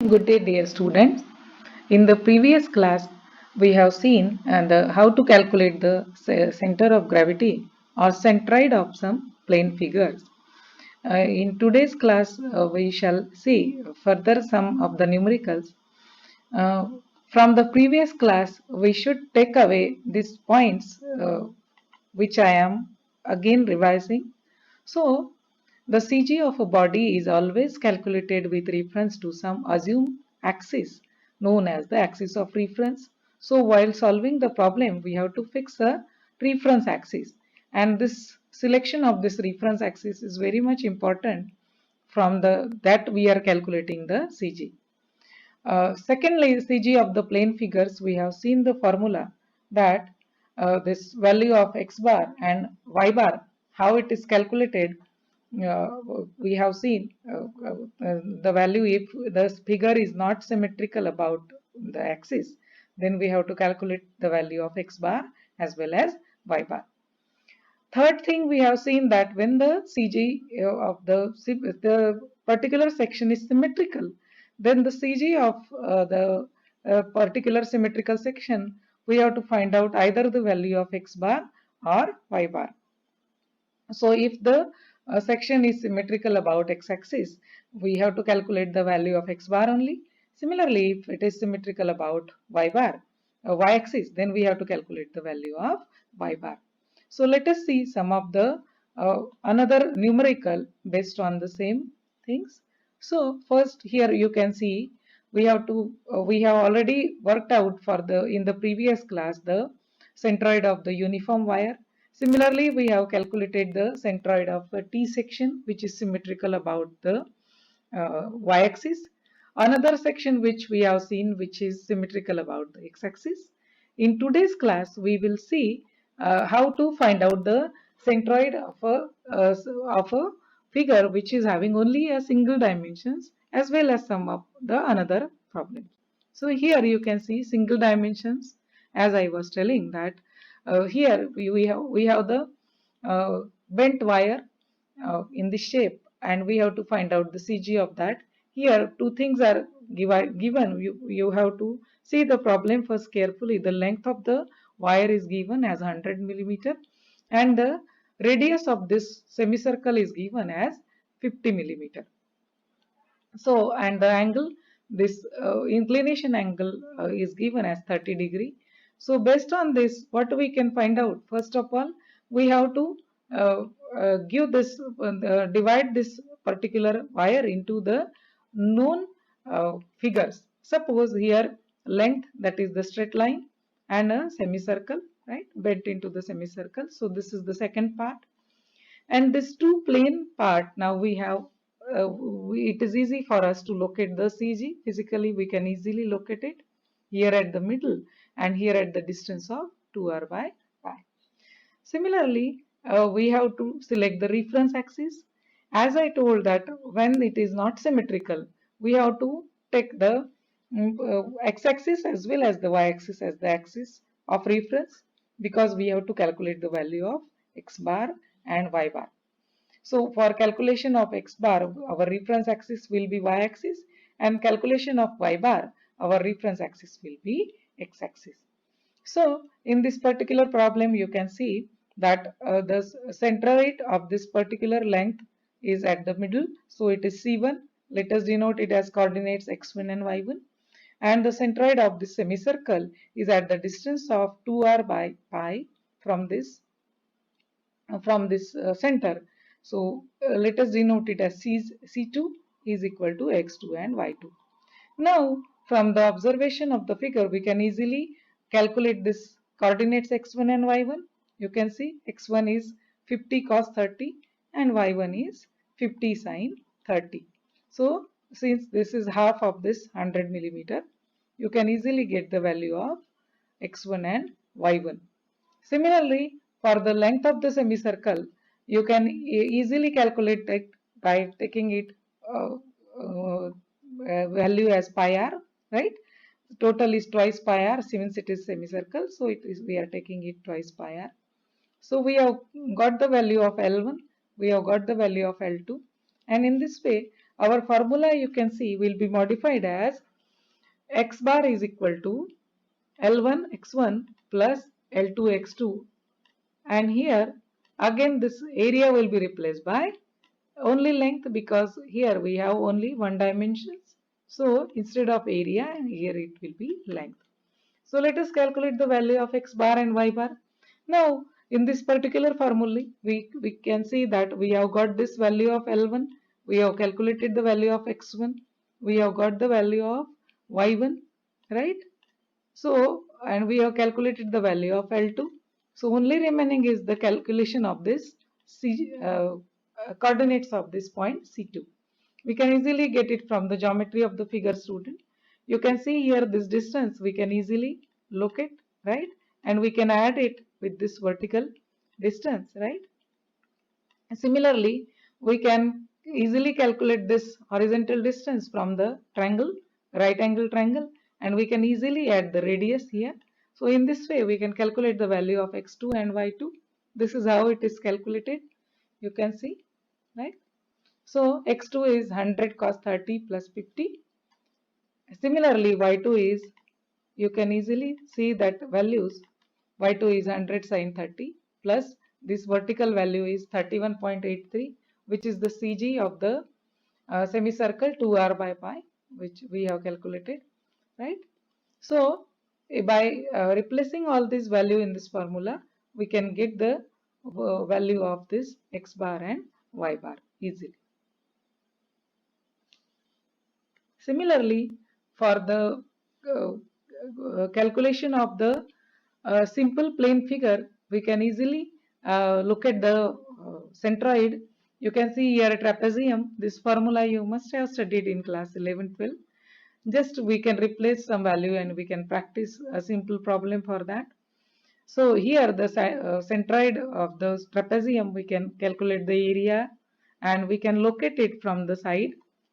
Good day, dear students. In the previous class, we have seen how to calculate the center of gravity or centroid of some plane figures. In today's class, we shall see further some of the numericals. Uh, from the previous class, we should take away these points which I am again revising. So, the CG of a body is always calculated with reference to some assumed axis known as the axis of reference. So, while solving the problem, we have to fix a reference axis, and this selection of this reference axis is very much important from the that we are calculating the CG. Secondly, CG of the plane figures, we have seen the formula that this value of x bar and y bar, how it is calculated. We have seen the value if the figure is not symmetrical about the axis, then we have to calculate the value of x bar as well as y bar. Third thing, we have seen that when the CG of the particular section is symmetrical, then the CG of the particular symmetrical section, we have to find out either the value of x bar or y bar. So if the section is symmetrical about x-axis, we have to calculate the value of x bar only. Similarly, if it is symmetrical about y bar, y-axis, then we have to calculate the value of y bar. So let us see some of the another numerical based on the same things. So first here you can see we have already worked out for the in the previous class the centroid of the uniform wire. Similarly, we have calculated the centroid of a T section which is symmetrical about the y-axis. Another section which we have seen which is symmetrical about the x-axis. In today's class, we will see how to find out the centroid of a figure which is having only a single dimensions as well as some of the another problems. So here you can see single dimensions, as I was telling that here we have the bent wire in the shape, and we have to find out the CG of that. Here two things are given. You have to see the problem first carefully. The length of the wire is given as 100 millimeter, and the radius of this semicircle is given as 50 millimeter. So, and the angle, this inclination angle is given as 30 degree. So, based on this, what we can find out? First of all, we have to give this, divide this particular wire into the known figures. Suppose here length, that is the straight line, and a semicircle, right, bent into the semicircle. So, this is the second part. And this two plane part, now we have it is easy for us to locate the CG. Physically, we can easily locate it here at the middle and here at the distance of 2r by pi. Similarly, we have to select the reference axis. As I told that when it is not symmetrical, we have to take the x-axis as well as the y-axis as the axis of reference, because we have to calculate the value of x bar and y bar. So for calculation of x bar, our reference axis will be y-axis, and calculation of y bar, our reference axis will be x-axis. So in this particular problem, you can see that the centroid of this particular length is at the middle. So it is C1. Let us denote it as coordinates x1 and y1. And the centroid of this semicircle is at the distance of 2r by pi from this center. So let us denote it as C2 is equal to x2 and y2. Now, from the observation of the figure, we can easily calculate this coordinates x1 and y1. You can see x1 is 50 cos 30 and y1 is 50 sin 30. So, since this is half of this 100 millimeter, you can easily get the value of x1 and y1. Similarly, for the length of the semicircle, you can easily calculate it by taking it value as pi r, right? Total is twice pi r since it is semicircle, so it is we are taking it twice pi r. So we have got the value of L1, we have got the value of L2, and in this way our formula you can see will be modified as x bar is equal to L1 x1 plus L2 x2, and here again this area will be replaced by only length, because here we have only one dimensions. So instead of area, here it will be length. So let us calculate the value of x bar and y bar. Now in this particular formula, we can see that we have got this value of L1, we have calculated the value of x1, we have got the value of y1, right? So, and we have calculated the value of L2. So only remaining is the calculation of this coordinates of this point C2. We can easily get it from the geometry of the figure, student. You can see here this distance we can easily locate, right? And we can add it with this vertical distance, right? Similarly, we can easily calculate this horizontal distance from the triangle, right angle triangle, and we can easily add the radius here. So in this way, we can calculate the value of x2 and y2. This is how it is calculated. You can see, right? So x2 is 100 cos 30 plus 50. Similarly, y2 is, you can easily see that values, y2 is 100 sin 30 plus this vertical value is 31.83, which is the CG of the semicircle 2r by pi, which we have calculated, right? So by replacing all this value in this formula, we can get the value of this x bar and y bar easily. Similarly, for the calculation of the simple plane figure, we can easily look at the centroid. You can see here a trapezium. This formula you must have studied in class 11-12. Just we can replace some value and we can practice a simple problem for that. So here the centroid of the trapezium, we can calculate the area and we can locate it from the side,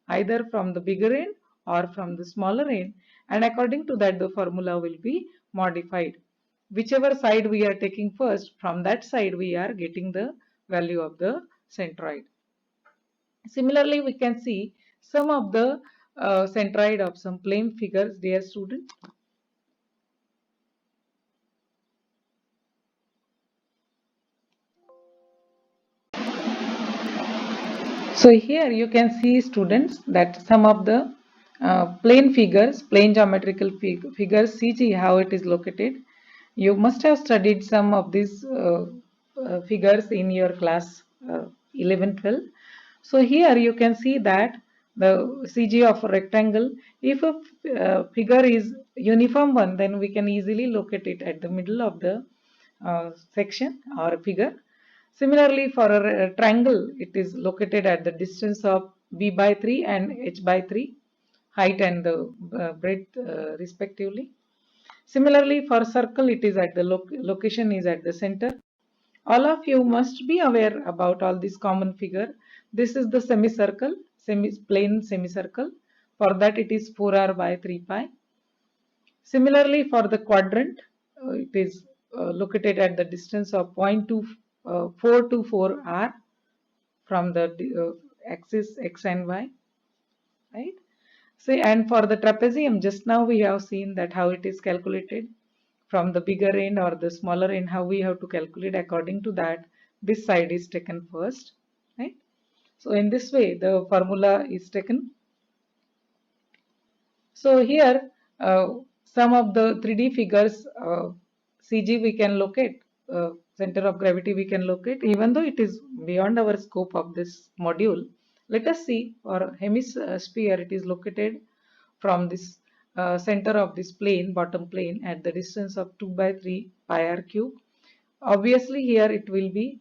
either from the bigger end or from the smaller end, and according to that the formula will be modified. Whichever side we are taking first, from that side we are getting the value of the centroid. Similarly, we can see some of the centroid of some plane figures, dear students. So here you can see, students, that some of the plane figures, plane geometrical figures, CG, how it is located. You must have studied some of these figures in your class 11-12. So here you can see that the CG of a rectangle, if a figure is uniform one, then we can easily locate it at the middle of the section or figure. Similarly, for a triangle, it is located at the distance of b by 3 and h by 3, height and the breadth respectively. Similarly, for circle, it is at the location is at the center. All of you must be aware about all these common figure. This is the semicircle, plane semicircle. For that, it is 4r by 3 pi. Similarly, for the quadrant, it is located at the distance of 0.424 r from the axis x and y, right? See, and for the trapezium, just now we have seen that how it is calculated from the bigger end or the smaller end, how we have to calculate. According to that, this side is taken first, right? So in this way, the formula is taken. So here, some of the 3D figures, CG we can locate, center of gravity we can locate, even though it is beyond our scope of this module. Let us see, for hemisphere, it is located from this center of this plane, bottom plane, at the distance of 2 by 3 pi r cube. Obviously here it will be,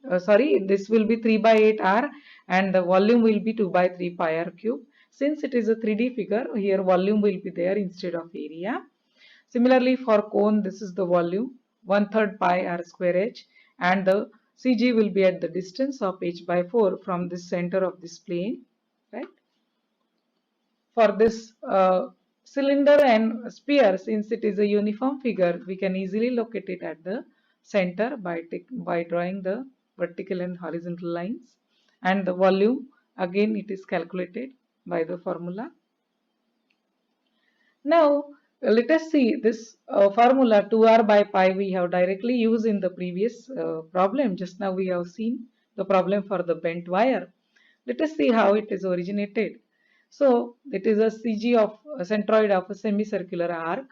this will be 3 by 8 r and the volume will be 2 by 3 pi r cube. Since it is a 3D figure, here volume will be there instead of area. Similarly, for cone, this is the volume 1/3 pi r square h, and the CG will be at the distance of h by 4 from the center of this plane, right? For this cylinder and sphere, since it is a uniform figure, we can easily locate it at the center by drawing the vertical and horizontal lines, and the volume again it is calculated by the formula. Now let us see this formula 2r by pi we have directly used in the previous problem. Just now we have seen the problem for the bent wire. Let us see how it is originated. So it is a CG of a centroid of a semicircular arc.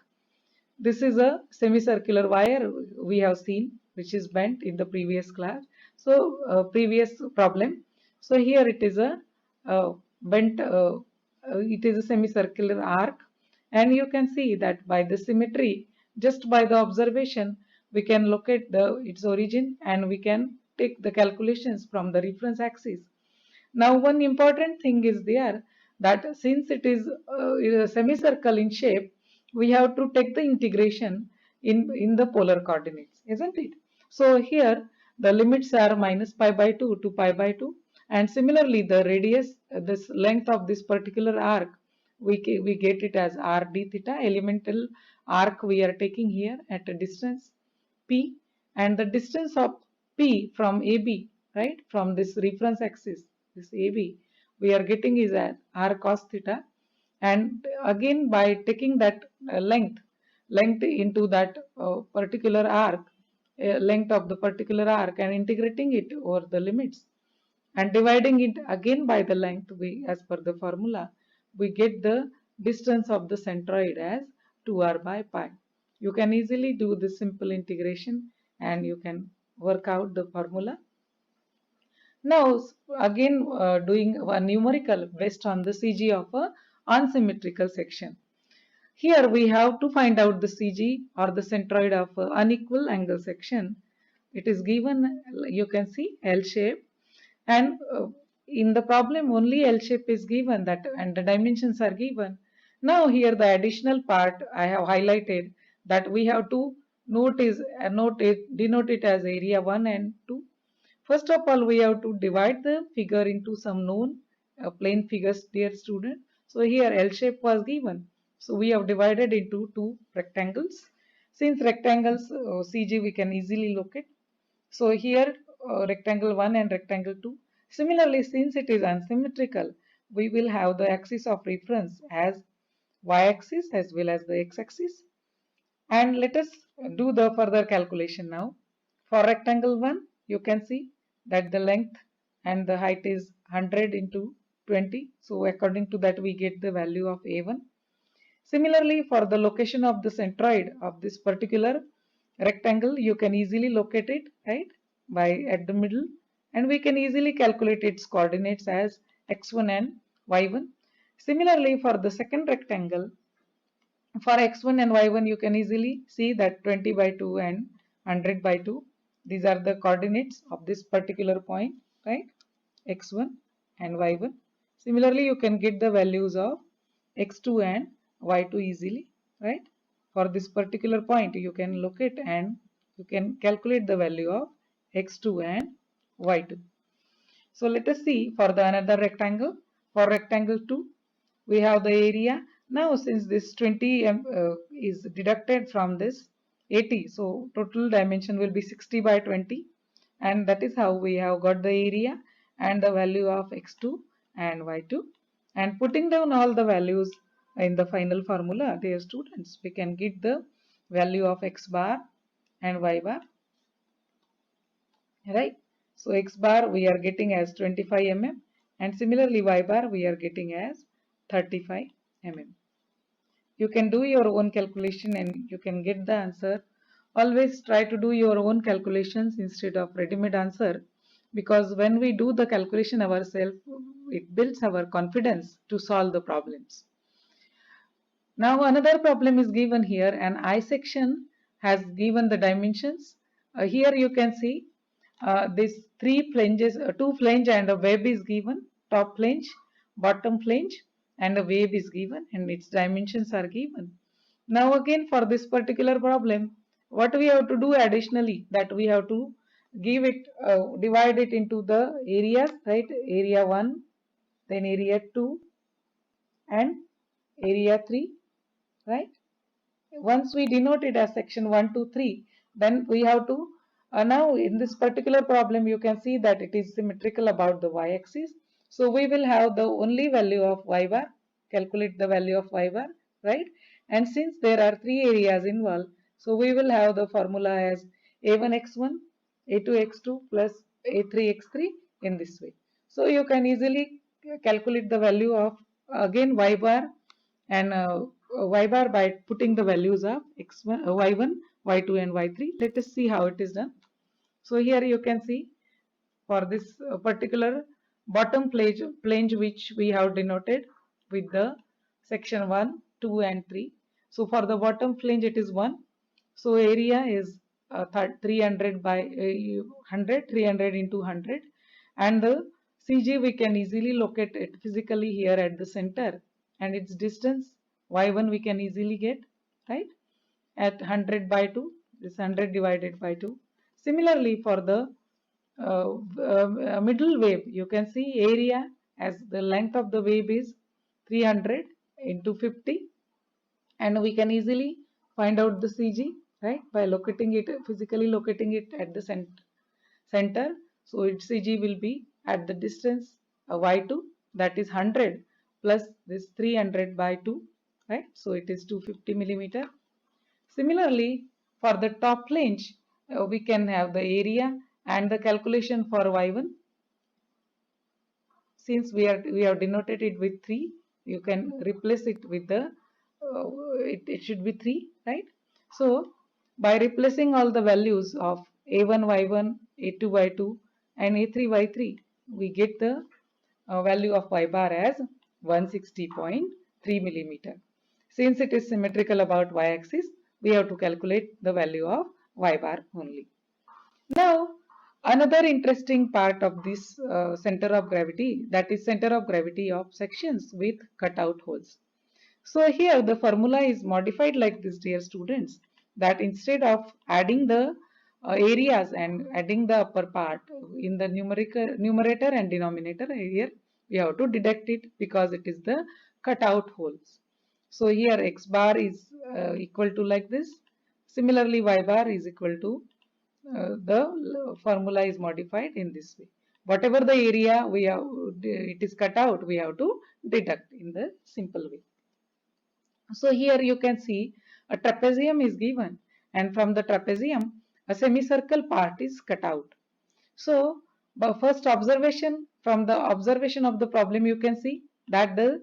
This is a semicircular wire we have seen which is bent in the previous class. So previous problem. So here it is a bent, it is a semicircular arc, and you can see that by the symmetry, just by the observation, we can locate its origin and we can take the calculations from the reference axis. Now, one important thing is there that since it is a semicircle in shape, we have to take the integration in the polar coordinates, isn't it? So here the limits are minus pi by 2 to pi by 2, and similarly the radius, this length of this particular arc, we get it as r d theta, elemental arc we are taking here at a distance p, and the distance of p from AB, right, from this reference axis, this AB, we are getting is at r cos theta, and again by taking that length into that particular arc, length of the particular arc, and integrating it over the limits and dividing it again by the length, we as per the formula we get the distance of the centroid as 2r by pi. You can easily do this simple integration and you can work out the formula. Now again doing a numerical based on the CG of a unsymmetrical section. Here we have to find out the CG or the centroid of unequal angle section. It is given, you can see L shape, and in the problem only L shape is given, that and the dimensions are given. Now here the additional part I have highlighted, that we have to denote it as area 1 and 2. First of all, we have to divide the figure into some known plane figures, dear student. So here L shape was given. So we have divided into two rectangles. Since rectangles CG we can easily locate. So here rectangle 1 and rectangle 2. Similarly, since it is unsymmetrical, we will have the axis of reference as y-axis as well as the x-axis. And let us do the further calculation now. For rectangle 1, you can see that the length and the height is 100 into 20. So according to that, we get the value of A1. Similarly, for the location of the centroid of this particular rectangle, you can easily locate it, right, by at the middle, and we can easily calculate its coordinates as x1 and y1. Similarly, for the second rectangle, for x1 and y1, you can easily see that 20 by 2 and 100 by 2. These are the coordinates of this particular point, right? X1 and y1. Similarly, you can get the values of x2 and y2 easily, right? For this particular point, you can locate and you can calculate the value of x2 and y2. So let us see for the another rectangle. For rectangle 2, we have the area. Now since this 20 is deducted from this 80, so total dimension will be 60 by 20, and that is how we have got the area and the value of x2 and y2. And putting down all the values in the final formula, dear students, we can get the value of x bar and y bar, right? So x bar we are getting as 25 mm, and similarly y bar we are getting as 35 mm. You can do your own calculation and you can get the answer. Always try to do your own calculations instead of ready-made answer, because when we do the calculation ourselves, it builds our confidence to solve the problems. Now another problem is given here. An I section has given the dimensions. Here you can see these three flanges, two flange and a web is given. Top flange, bottom flange, and a wave is given, and its dimensions are given. Now again for this particular problem, what we have to do additionally, that we have to give it, divide it into the areas, right? Area 1, then area 2, and area 3, right? Once we denote it as section 1, 2, 3, then we have to, now in this particular problem, you can see that it is symmetrical about the y-axis. So we will have the only value of y bar, calculate the value of y bar, right? And since there are three areas involved, so we will have the formula as a1x1, a2x2 plus a3x3 in this way. So you can easily calculate the value of again y bar and y bar by putting the values of x1, y1, y2 and y3. Let us see how it is done. So here you can see for this particular bottom flange which we have denoted with the section 1, 2 and 3. So for the bottom flange it is 1. So area is 300 by 100, 300 into 100, and the CG we can easily locate it physically here at the center, and its distance y1 we can easily get, right, at 100 by 2, this 100 divided by 2. Similarly for the middle wave, you can see area as the length of the wave is 300 into 50, and we can easily find out the CG, right, by locating it, physically locating it at the center. So its CG will be at the distance y2, that is 100 plus this 300 by 2, right, so it is 250 millimeter. Similarly, for the top flange, we can have the area and the calculation for y1. Since we have denoted it with 3, you can replace it with the it should be 3, right? So by replacing all the values of a1 y1, a2 y2 and a3 y3, we get the value of y bar as 160.3 millimeter. Since it is symmetrical about y-axis, we have to calculate the value of y bar only. Now, another interesting part of this center of gravity, that is center of gravity of sections with cutout holes. So here the formula is modified like this, dear students, that instead of adding the areas and adding the upper part in the numerator and denominator, here we have to deduct it because it is the cutout holes. So here x bar is equal to like this. Similarly, y bar is equal to the formula is modified in this way. Whatever the area we have, it is cut out, we have to deduct in the simple way. So here you can see a trapezium is given, and from the trapezium a semicircle part is cut out. So the first observation, from the observation of the problem, you can see that the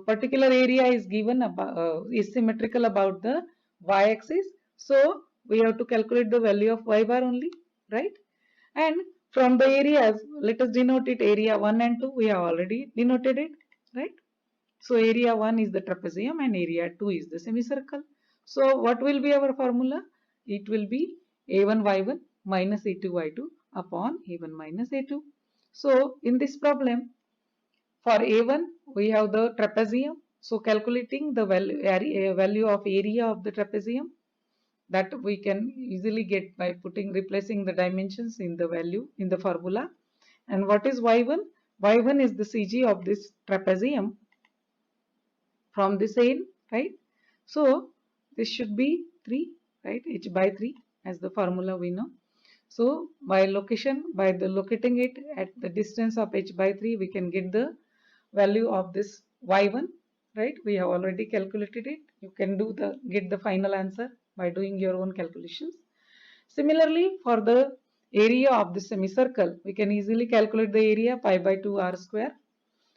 particular area is given about, is symmetrical about the y-axis. So we have to calculate the value of y bar only, right? And from the areas, let us denote it area 1 and 2. We have already denoted it, right? So area 1 is the trapezium and area 2 is the semicircle. So what will be our formula? It will be a1 y1 minus a2 y2 upon a1 minus a2. So in this problem, for a1 we have the trapezium. So calculating the value of area of the trapezium, that we can easily get by replacing the dimensions in the value in the formula. And what is y1? Y1 is the CG of this trapezium from this end, right? So this should be 3, right? H by 3 as the formula we know. So by locating it at the distance of h by 3, we can get the value of this y1, right? We have already calculated it. You can get the final answer by doing your own calculations. Similarly, for the area of the semicircle, we can easily calculate the area pi by 2 r square.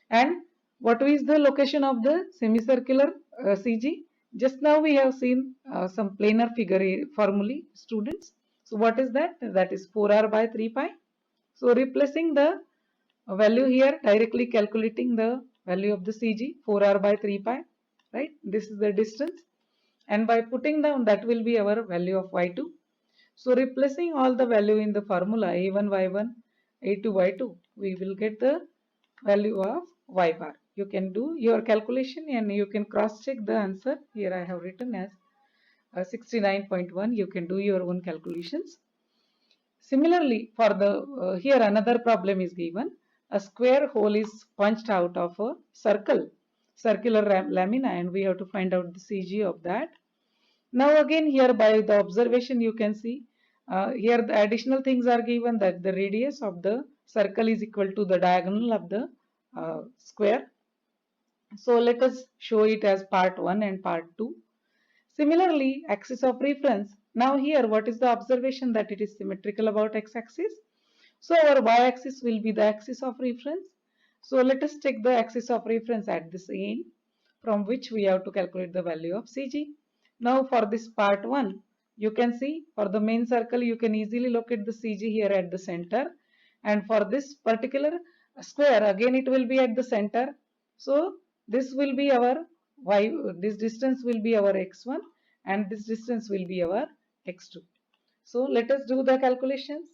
And what is the location of the semicircular CG? Just now we have seen some planar figure formulae, students. So what is that? That is 4r by 3 pi. So replacing the value here, directly calculating the value of the CG, 4r by 3 pi, right? This is the distance. And by putting down, that will be our value of y2. So replacing all the value in the formula a1 y1, a2 y2, we will get the value of y bar. You can do your calculation and you can cross check the answer. Here I have written as 69.1. You can do your own calculations. Similarly, for the here another problem is given. A square hole is punched out of a circular lamina, and we have to find out the CG of that. Now again here by the observation you can see here the additional things are given, that the radius of the circle is equal to the diagonal of the square. So let us show it as part 1 and part 2. Similarly, axis of reference. Now here, what is the observation? That it is symmetrical about x-axis. So our y-axis will be the axis of reference. So let us take the axis of reference at this end, from which we have to calculate the value of CG. Now for this part 1, you can see for the main circle, you can easily locate the CG here at the center. And for this particular square, again it will be at the center. So this will be our y, this distance will be our x1 and this distance will be our x2. So let us do the calculations.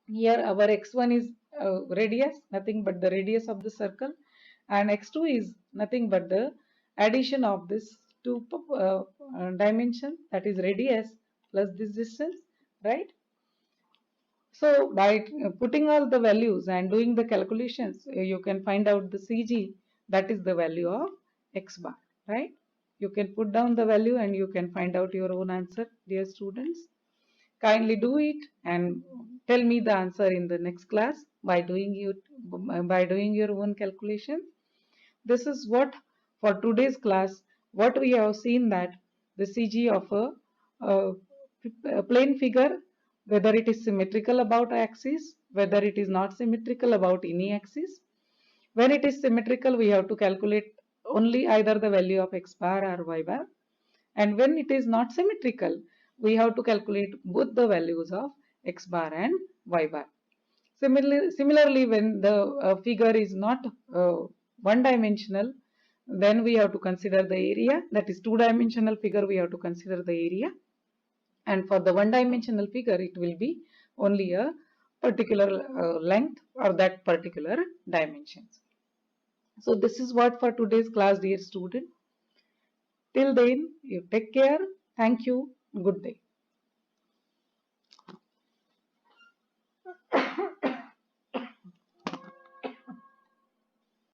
Here our x1 is radius, nothing but the radius of the circle, and x2 is nothing but the addition of this two dimension, that is radius plus this distance, right? So by putting all the values and doing the calculations, you can find out the CG, that is the value of x bar, right? You can put down the value and you can find out your own answer, dear students. Kindly do it and tell me the answer in the next class by doing your own calculation. This is what for today's class, what we have seen, that the CG of a plane figure, whether it is symmetrical about axis, whether it is not symmetrical about any axis. When it is symmetrical, we have to calculate only either the value of x bar or y bar. And when it is not symmetrical, we have to calculate both the values of x bar and y bar. Similarly, when the figure is not one dimensional, then we have to consider the area. That is two dimensional figure, we have to consider the area. And for the one dimensional figure, it will be only a particular length or that particular dimensions. So this is what for today's class, dear student. Till then, you take care. Thank you. Good day.